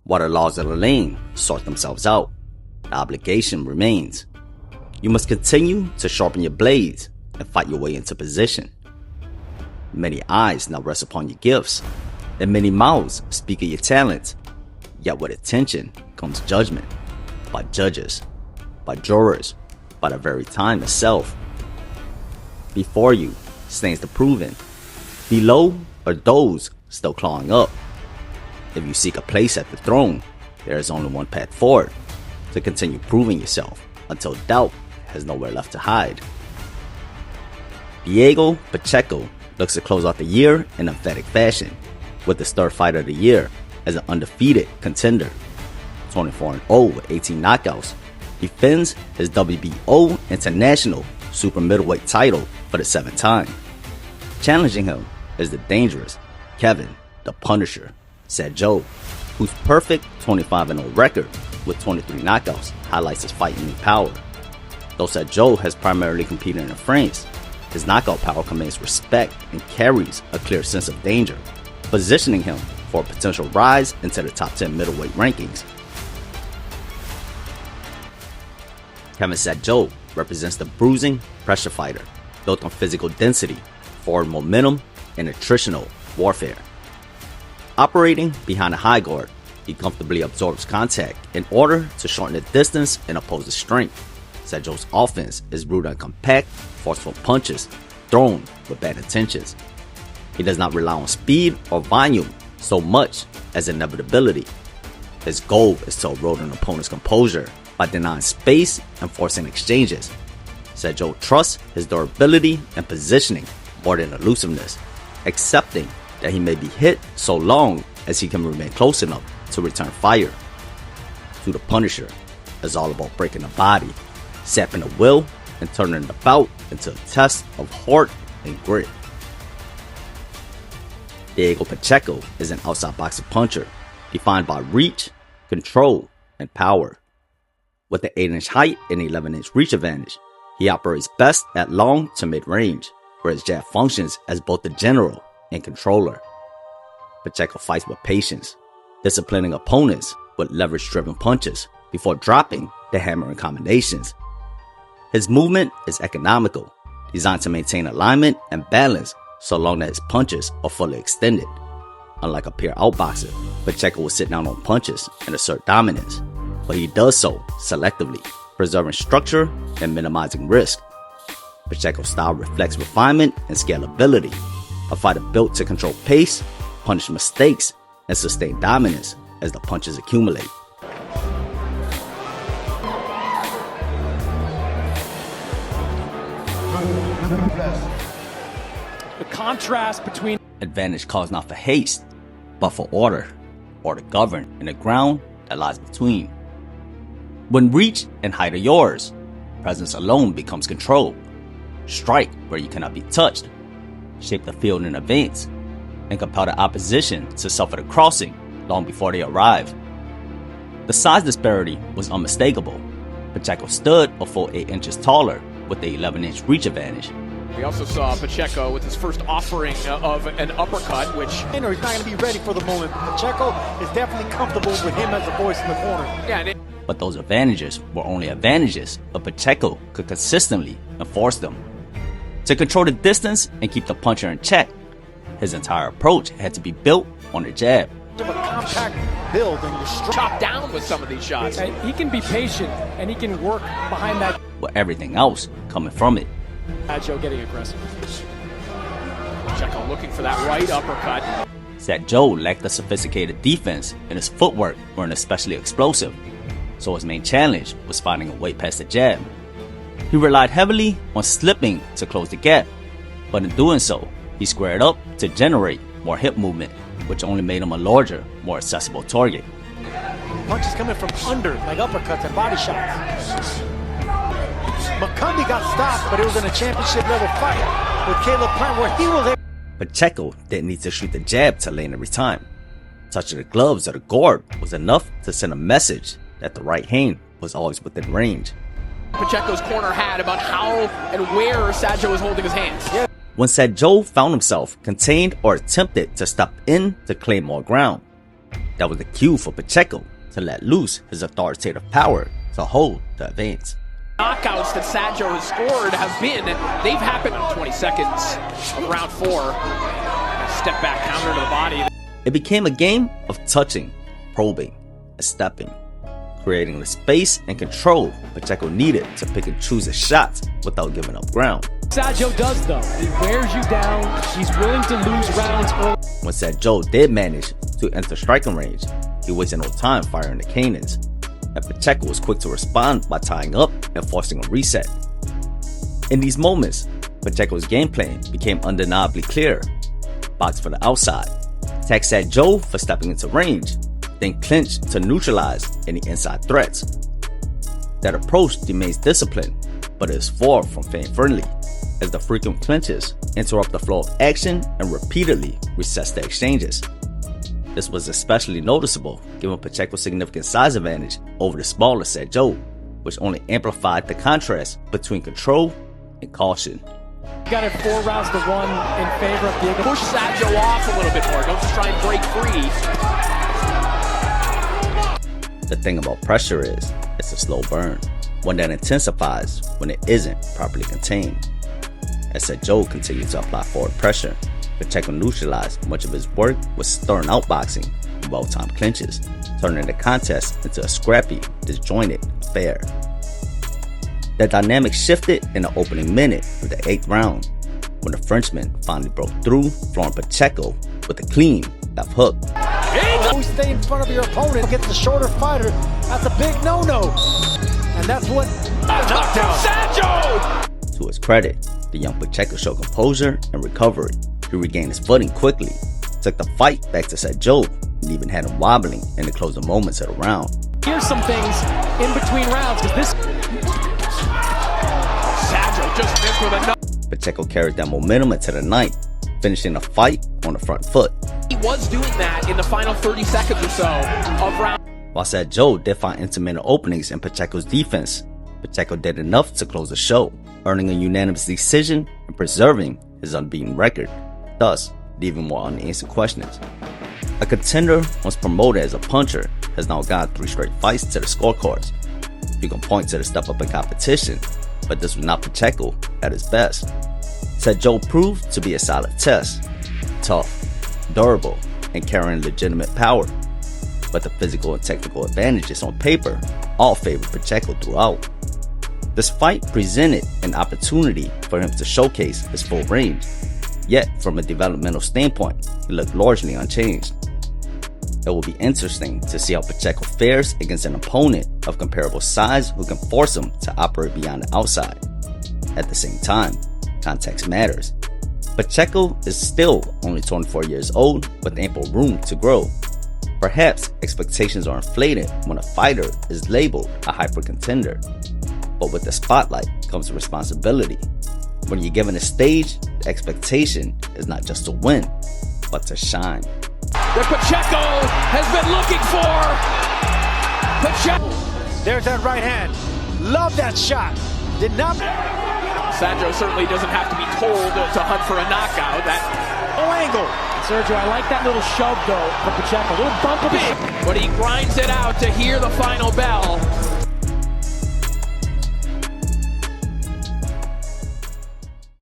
While the laws of the lane sort themselves out, the obligation remains. You must continue to sharpen your blades and fight your way into position. Many eyes now rest upon your gifts, and many mouths speak of your talents. Yet with attention comes judgment, by judges, by jurors, by the very time itself. Before you stands the proven. Below are those still clawing up. If you seek a place at the throne, there is only one path forward, to continue proving yourself until doubt has nowhere left to hide. Diego Pacheco looks to close out the year in emphatic fashion, with the third fight of the year as an undefeated contender. 24-0 with 18 knockouts, defends his WBO International Super Middleweight title for the 7th time. Challenging him is the dangerous Kevin the Punisher Sadjo, whose perfect 25-0 record with 23 knockouts highlights his fighting power. Though Sadjo has primarily competed in France, his knockout power commands respect and carries a clear sense of danger, positioning him for a potential rise into the top 10 middleweight rankings. Kevin Sadjo represents the bruising pressure fighter, built on physical density, forward momentum, and attritional warfare. Operating behind a high guard, he comfortably absorbs contact in order to shorten the distance and oppose the strength. Sadjo's offense is rooted on compact, forceful punches thrown with bad intentions. He does not rely on speed or volume so much as inevitability. His goal is to erode an opponent's composure by denying space and forcing exchanges. Sadjo trusts his durability and positioning more than elusiveness, accepting that he may be hit so long as he can remain close enough to return fire. To the Punisher, it's all about breaking the body, sapping the will, and turning the bout into a test of heart and grit. Diego Pacheco is an outside boxing puncher, defined by reach, control, and power. With the 8-inch height and 11-inch reach advantage, he operates best at long to mid-range, where his jab functions as both the general and controller. Pacheco fights with patience, disciplining opponents with leverage-driven punches before dropping the hammering combinations. His movement is economical, designed to maintain alignment and balance so long that his punches are fully extended. Unlike a pure outboxer, Pacheco will sit down on punches and assert dominance, but he does so selectively, preserving structure and minimizing risk. Pacheco's style reflects refinement and scalability, a fighter built to control pace, punish mistakes, and sustain dominance as the punches accumulate. The contrast between advantage calls not for haste, but for order governed in the ground that lies between. When reach and height are yours, presence alone becomes control. Strike where you cannot be touched, shape the field in advance, and compel the opposition to suffer the crossing long before they arrive. The size disparity was unmistakable. Pacheco stood a full 8 inches taller with the 11-inch reach advantage. we also saw Pacheco with his first offering of an uppercut, which he's not going to be ready for the moment. Pacheco is definitely comfortable with him as a voice in the corner. yeah. But those advantages were only advantages if Pacheco could consistently enforce them. To control the distance and keep the puncher in check, his entire approach had to be built on the jab. A compact build and you're Chop down with some of these shots. He can be patient and he can work behind that. With everything else coming from it. Sadjo getting aggressive. Pacheco looking for that right uppercut. Sadjo lacked the sophisticated defense, and his footwork weren't especially explosive, so his main challenge was finding a way past the jab. He relied heavily on slipping to close the gap, but in doing so, he squared up to generate more hip movement, which only made him a larger, more accessible target. punches coming from under, like uppercuts and body shots. McCumbee got stopped, but it was in a championship level fight with Caleb Plant where he was able. Pacheco didn't need to shoot the jab to land every time. Touching the gloves or the guard was enough to send a message that the right hand was always within range. Pacheco's corner had about how and where Sadjo was holding his hands. Yeah. When Sadjo found himself contained or attempted to step in to claim more ground, That was the cue for Pacheco to let loose his authoritative power to hold the advance. Knockouts that Sadjo has scored they've happened in 20 seconds of round 4. Step back counter to the body. It became a game of touching, probing, and stepping, creating the space and control Pacheco needed to pick and choose his shots without giving up ground. Sadjo does, though. He wears you down. He's willing to lose rounds early. When Sadjo did manage to enter striking range, he wasted no time firing the cannons, and Pacheco was quick to respond by tying up and forcing a reset. In these moments, Pacheco's game plan became undeniably clear. Box for the outside, attack Sadjo for stepping into range, then clinch to neutralize any inside threats. That approach remains disciplined, but is far from fan-friendly, as the frequent clinches interrupt the flow of action and repeatedly recess the exchanges. This was especially noticeable given Pacheco's significant size advantage over the smaller Sadjo, which only amplified the contrast between control and caution. You got it 4 rounds to 1 in favor of Diego. Push Sadjo off a little bit more. Don't just try and break free. The thing about pressure is, it's a slow burn, one that intensifies when it isn't properly contained. As Sadjo continued to apply forward pressure, Pacheco neutralized much of his work with stern outboxing and well-timed clinches, turning the contest into a scrappy, disjointed affair. The dynamic shifted in the opening minute of the 8th round, when the Frenchman finally broke through, flooring Pacheco with a clean left hook. Always stay in front of your opponent against the shorter fighter. That's a big no-no. And that's what knockdown. Sadjo! To his credit, the young Pacheco showed composure and recovery. He regained his footing quickly, took the fight back to Sadjo, and even had him wobbling in the closing moments of the round. Here's some things in between rounds, because this... Sadjo just missed with a Pacheco carried that momentum into the 9th, finishing the fight on the front foot. He was doing that in the final 30 seconds or so of round. While Sadjo did find intermittent openings in Pacheco's defense, Pacheco did enough to close the show, earning a unanimous decision and preserving his unbeaten record, thus leaving more unanswered questions. A contender once promoted as a puncher has now gone 3 straight fights to the scorecards. You can point to the step up in competition, but this was not Pacheco at his best. Sadjo proved to be a solid test, tough, durable, and carrying legitimate power, but the physical and technical advantages on paper all favored Pacheco throughout. This fight presented an opportunity for him to showcase his full range, yet from a developmental standpoint, he looked largely unchanged. It will be interesting to see how Pacheco fares against an opponent of comparable size who can force him to operate beyond the outside. At the same time, context matters. Pacheco is still only 24 years old with ample room to grow. Perhaps expectations are inflated when a fighter is labeled a hyper contender. But with the spotlight comes responsibility. When you're given a stage, the expectation is not just to win, but to shine. What Pacheco has been looking for. Pacheco. There's that right hand. Love that shot. Did not. Sadjo certainly doesn't have to be told to hunt for a knockout. That angle. Sergio, I like that little shove, though, from Pacheco. A little bump of it. But he grinds it out to hear the final bell.